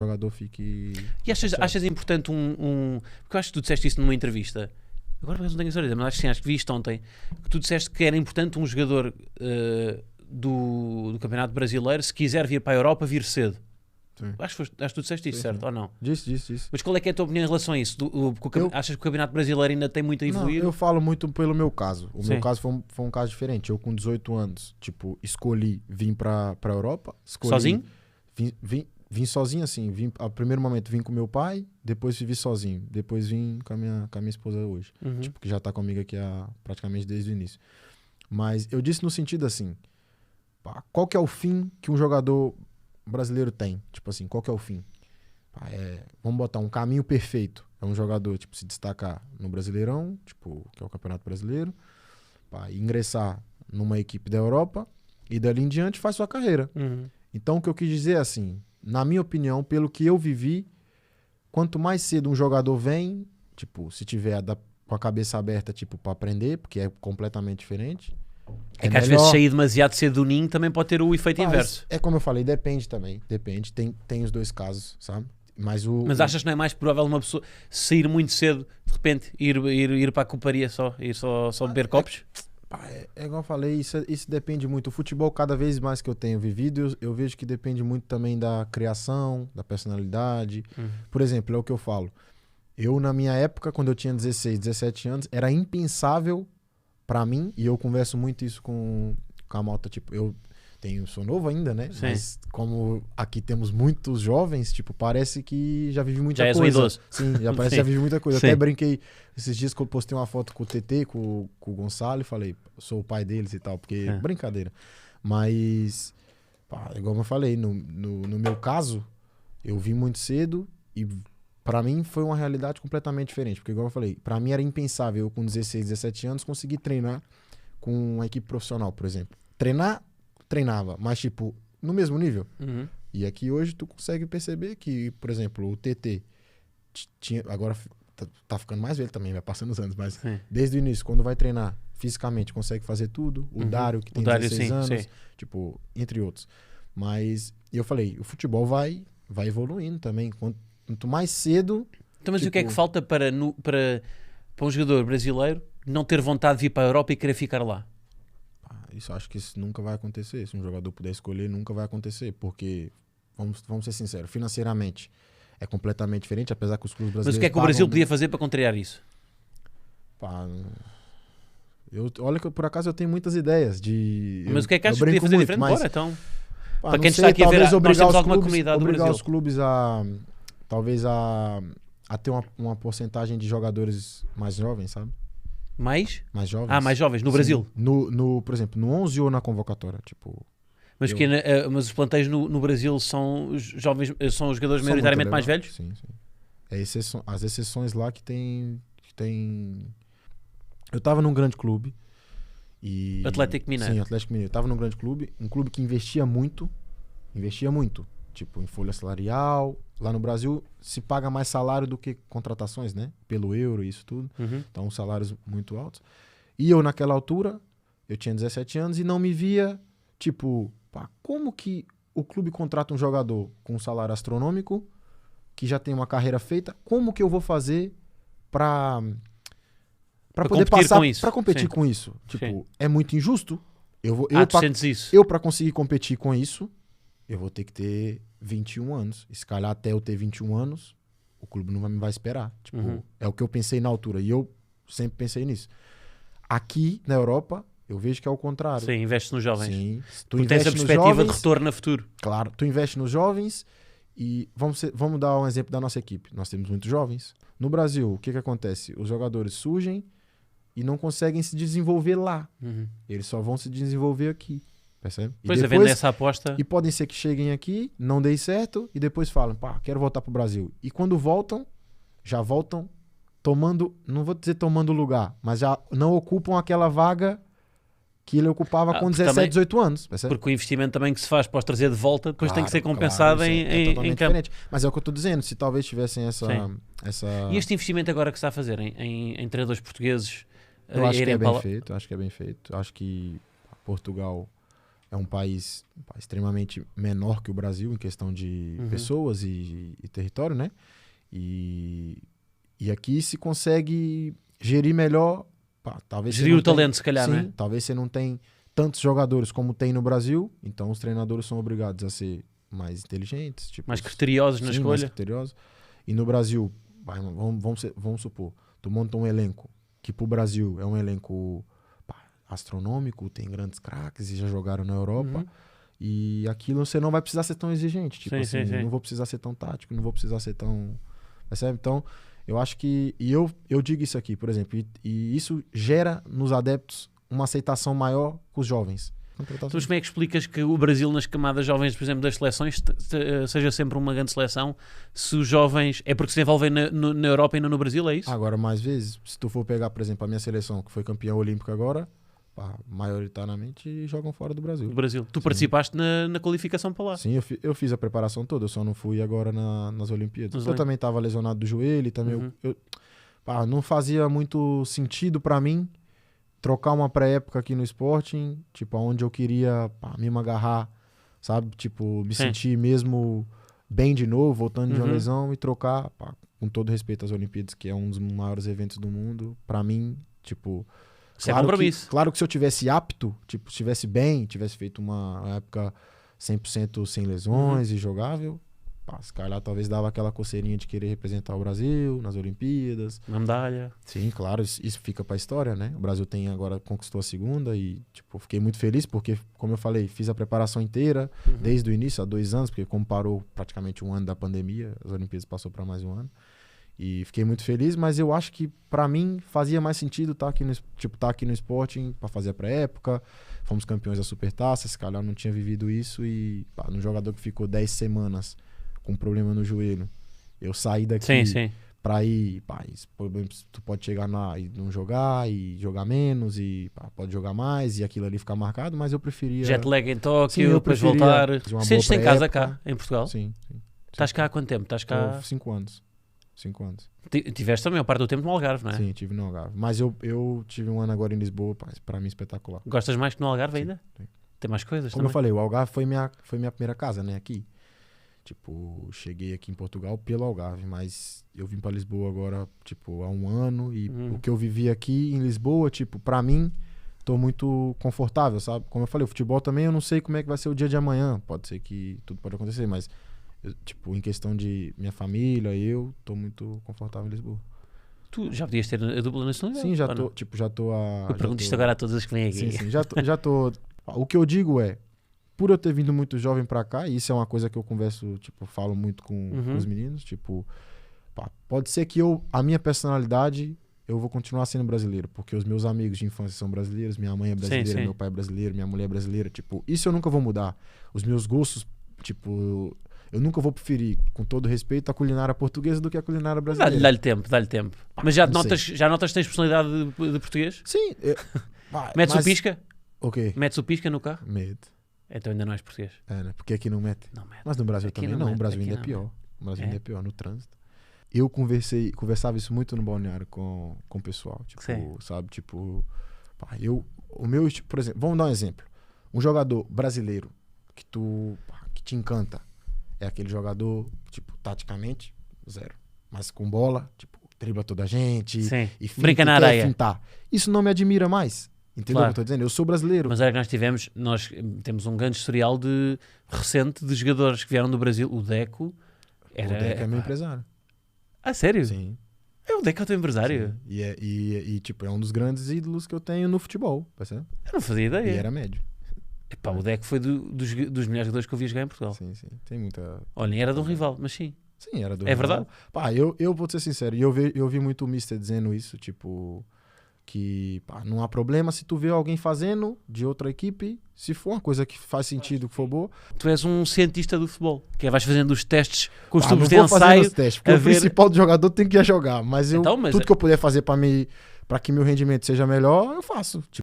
jogador fique... E achas importante porque eu acho que tu disseste isso numa entrevista, agora não tenho a certeza, mas acho que sim, acho que vi isto ontem, que tu disseste que era importante um jogador do Campeonato Brasileiro, se quiser vir para a Europa, vir cedo. Sim. Acho que tu disseste isso, Sim, certo? sim. Ou não? Disse. Mas qual é que é a tua opinião em relação a isso? Achas que o Campeonato Brasileiro ainda tem muito a Não, evoluir? eu falo muito pelo meu caso. O Sim. meu caso foi um caso diferente. Eu com 18 anos, tipo, escolhi vir pra Europa. Sozinho? Vim sozinho, assim. Ao primeiro momento vim com meu pai, depois vivi sozinho. Depois vim com a minha esposa hoje. Uhum. Tipo, que já tá comigo aqui praticamente desde o início. Mas eu disse no sentido assim, pá, qual que é o fim que um jogador brasileiro tem? Tipo assim, qual que é o fim? Pá, vamos botar um caminho perfeito. É um jogador, tipo, se destacar no Brasileirão, tipo, que é o Campeonato Brasileiro, pá, ingressar numa equipe da Europa e dali em diante faz sua carreira. Uhum. Então o que eu quis dizer é assim, na minha opinião, pelo que eu vivi, quanto mais cedo um jogador vem, tipo, se tiver com a cabeça aberta, tipo, para aprender, porque é completamente diferente. É que às vezes sair demasiado cedo do ninho também pode ter o efeito inverso. É como eu falei, depende também. Depende, tem os dois casos, sabe? Mas achas que não é mais provável uma pessoa sair muito cedo, de repente, ir para a coparia só, ir só beber copos? É igual eu falei, isso depende muito. O futebol, cada vez mais que eu tenho vivido, eu vejo que depende muito também da criação, da personalidade. Por exemplo, é o que eu falo. Eu, na minha época, quando eu tinha 16, 17 anos, era impensável pra mim, e eu converso muito isso com a malta, tipo, sou novo ainda, né? Sim. Mas como aqui temos muitos jovens, tipo, parece que já vive muita Já és coisa. um idoso. Sim, parece que já vive muita coisa. Sim. Eu até brinquei esses dias que eu postei uma foto com o TT, com o Gonçalo, e falei, sou o pai deles e tal, porque brincadeira. Mas, pá, igual eu falei, no meu caso, eu vim muito cedo e pra mim foi uma realidade completamente diferente, porque igual eu falei, pra mim era impensável eu com 16, 17 anos conseguir treinar com uma equipe profissional, por exemplo. Treinava, mas tipo, no mesmo nível. Uhum. E aqui hoje tu consegue perceber que, por exemplo, o TT agora tá ficando mais velho também, vai passando os anos, mas desde o início, quando vai treinar fisicamente, consegue fazer tudo. O Dário, que tem 16 anos, tipo, entre outros. Mas, eu falei, o futebol vai evoluindo também. Quanto mais cedo... Então, mas o que é que falta para um jogador brasileiro não ter vontade de vir para a Europa e querer ficar lá? Acho que isso nunca vai acontecer. Se um jogador puder escolher, nunca vai acontecer. Porque, vamos ser sinceros, financeiramente é completamente diferente, apesar que os clubes brasileiros... Mas o que é que o Brasil podia fazer para contrariar isso? Olha que por acaso eu tenho muitas ideias de... Mas o que é que achas que podia fazer diferente? Bora, então. Para quem está aqui a ver, nós temos alguma comunidade do Brasil. Obrigar os clubes talvez a ter uma porcentagem de jogadores mais jovens, sabe? Mais jovens. Mais jovens, no Brasil? Por exemplo, no 11 ou na convocatória, tipo... Mas os planteios no Brasil são os jovens, são os jogadores maioritariamente mais velhos? Sim. As exceções lá que tem... Eu tava num grande clube e... Atlético Mineiro. Sim, Atlético Mineiro. Eu tava num grande clube, um clube que investia muito, tipo, em folha salarial. Lá no Brasil se paga mais salário do que contratações, né? Pelo euro e isso tudo. Uhum. Então, salários muito altos. E eu, naquela altura, eu tinha 17 anos e não me via, tipo, como que o clube contrata um jogador com um salário astronômico, que já tem uma carreira feita, como que eu vou fazer pra poder passar, pra competir com isso? Tipo, é muito injusto. Eu pra conseguir competir com isso, eu vou ter que ter 21 anos. E se calhar até eu ter 21 anos, o clube não vai esperar. Tipo, é o que eu pensei na altura. E eu sempre pensei nisso. Aqui, na Europa, eu vejo que é o contrário. Sim, investe nos jovens. Sim. Tu tens a perspectiva de retorno no futuro. Claro. Tu investe nos jovens e vamos dar um exemplo da nossa equipe. Nós temos muitos jovens. No Brasil, o que acontece? Os jogadores surgem e não conseguem se desenvolver lá. Eles só vão se desenvolver aqui. Percebe? Pois, havendo essa aposta... E podem ser que cheguem aqui, não dê certo, e depois falam, quero voltar pro Brasil. E quando voltam, já voltam tomando, não vou dizer tomando lugar, mas já não ocupam aquela vaga que ele ocupava com 17, 18 anos. Percebe? Porque o investimento também que se faz para os trazer de volta, depois tem que ser compensado em campo. Diferente. Mas é o que eu estou dizendo, se talvez tivessem essa... E este investimento agora que se está a fazer em treinadores portugueses... Eu acho que é bem feito, acho que Portugal é um país extremamente menor que o Brasil em questão de pessoas e território, né? E aqui se consegue gerir melhor. Talvez Gerir o talento, se calhar, sim, né? talvez você não tem tantos jogadores como tem no Brasil, então os treinadores são obrigados a ser mais inteligentes, tipo, Mais criteriosos na mais escolha. criteriosos. E no Brasil, vamos supor, tu monta um elenco que pro Brasil é um elenco astronômico, tem grandes craques e já jogaram na Europa. E aquilo você não vai precisar ser tão exigente. Tipo Sim, assim, sim. não vou precisar ser tão tático, não vou precisar ser tão... Percebe? Então, eu acho que... E eu digo isso aqui, por exemplo, e isso gera nos adeptos uma aceitação maior com os jovens. Então, como é que explicas que o Brasil, nas camadas jovens, por exemplo, das seleções, seja sempre uma grande seleção, se os jovens... É porque se envolvem na Europa e não no Brasil, é isso? Agora, mais vezes, se tu for pegar, por exemplo, a minha seleção, que foi campeã olímpica agora, maioritariamente jogam fora do Brasil. Do Brasil. Tu participaste na qualificação para lá. Sim, eu fiz a preparação toda, eu só não fui agora nas Olimpíadas. Eu também estava lesionado do joelho, também não fazia muito sentido para mim trocar uma pré-época aqui no Sporting, tipo, onde eu queria mesmo agarrar, sabe? Tipo, me sentir mesmo bem de novo, voltando de uma lesão e trocar, com todo respeito às Olimpíadas, que é um dos maiores eventos do mundo, para mim, tipo... Claro que se eu tivesse apto, tipo, estivesse bem, tivesse feito uma época 100% sem lesões e jogável, se calhar talvez dava aquela coceirinha de querer representar o Brasil nas Olimpíadas. Uma medalha. Sim, claro, isso fica pra história, né? O Brasil conquistou a segunda e, tipo, fiquei muito feliz porque, como eu falei, fiz a preparação inteira desde o início, há 2 anos, porque como parou praticamente 1 ano da pandemia, as Olimpíadas passou para mais 1 ano. E fiquei muito feliz, mas eu acho que pra mim fazia mais sentido estar aqui no Sporting para fazer a pré-época. Fomos campeões da Supertaça, se calhar eu não tinha vivido isso e num jogador que ficou 10 semanas com problema no joelho, eu saí daqui pra ir, tu pode chegar lá e não jogar, e jogar menos, e pode jogar mais, e aquilo ali ficar marcado, mas eu preferia... Jet lag em Tóquio, depois voltar. Sentes em casa cá, em Portugal? Sim. Estás cá há quanto tempo? Estás cá... 5 anos. 5 anos. Tiveste também a parte do tempo no Algarve, não é? Sim, tive no Algarve. Mas eu tive 1 ano agora em Lisboa, para mim espetacular. Gostas mais que no Algarve ainda? Sim. Tem mais coisas Como também? eu falei, o Algarve foi minha primeira casa, né, aqui. Tipo, cheguei aqui em Portugal pelo Algarve, mas eu vim para Lisboa agora, tipo, há 1 ano e o que eu vivi aqui em Lisboa, tipo, para mim, tô muito confortável, sabe? Como eu falei, o futebol também, eu não sei como é que vai ser o dia de amanhã. Pode ser que tudo pode acontecer, mas... tipo, em questão de minha família, eu tô muito confortável em Lisboa. Tu já podias ter a dupla nacionalidade? Sim, já tô a... Eu pergunto isto agora a todas as que vêm aqui. Sim, já tô... O que eu digo é, por eu ter vindo muito jovem pra cá, e isso é uma coisa que eu converso, tipo, falo muito com os meninos, tipo, pode ser que a minha personalidade, eu vou continuar sendo brasileiro, porque os meus amigos de infância são brasileiros, minha mãe é brasileira, meu pai é brasileiro, minha mulher é brasileira, tipo, isso eu nunca vou mudar. Os meus gostos, tipo... Eu nunca vou preferir, com todo respeito, a culinária portuguesa do que a culinária brasileira. Dá-lhe tempo. Mas já notas que tens personalidade de português? Sim. Metes o pisca? O quê? Metes o pisca no carro? Medo. Então ainda não és português. É, né? Porque aqui não mete. Não mete. Mas no Brasil Aqui também não não. mete, O Brasil aqui ainda é não pior. O Brasil ainda é pior, no trânsito. Eu conversava isso muito no balneário com o pessoal. Tipo, sabe? Tipo, por exemplo, vamos dar um exemplo. Um jogador brasileiro que te encanta. É aquele jogador, tipo, taticamente, 0. Mas com bola, tipo, dribla toda a gente. Sim. E finta, brinca na areia. Fintar. Isso não me admira mais. Entendeu o que eu tô dizendo? Eu sou brasileiro. Mas era que nós temos um grande historial recente de jogadores que vieram do Brasil. O Deco O Deco é meu empresário. Ah, sério? Sim. O Deco é o teu empresário? Sim. E, tipo, é um dos grandes ídolos que eu tenho no futebol. Percebe? Eu não fazia ideia. E era médio. O Deco foi dos melhores jogadores que eu vi jogar em Portugal. Sim. Tem muita... Olha, era de um rival, mas sim. Sim, era do rival. É verdade? Eu vou ser sincero, e eu vi muito o Mister dizendo isso, tipo, que não há problema se tu vê alguém fazendo de outra equipe, se for uma coisa que faz sentido, que for boa. Tu és um cientista do futebol, que vais fazendo os testes com os tubos de ensaio. Não vou fazer os testes, porque o principal do jogador tem que ir jogar, mas tudo que eu puder fazer para que meu rendimento seja melhor, eu faço. Tipo,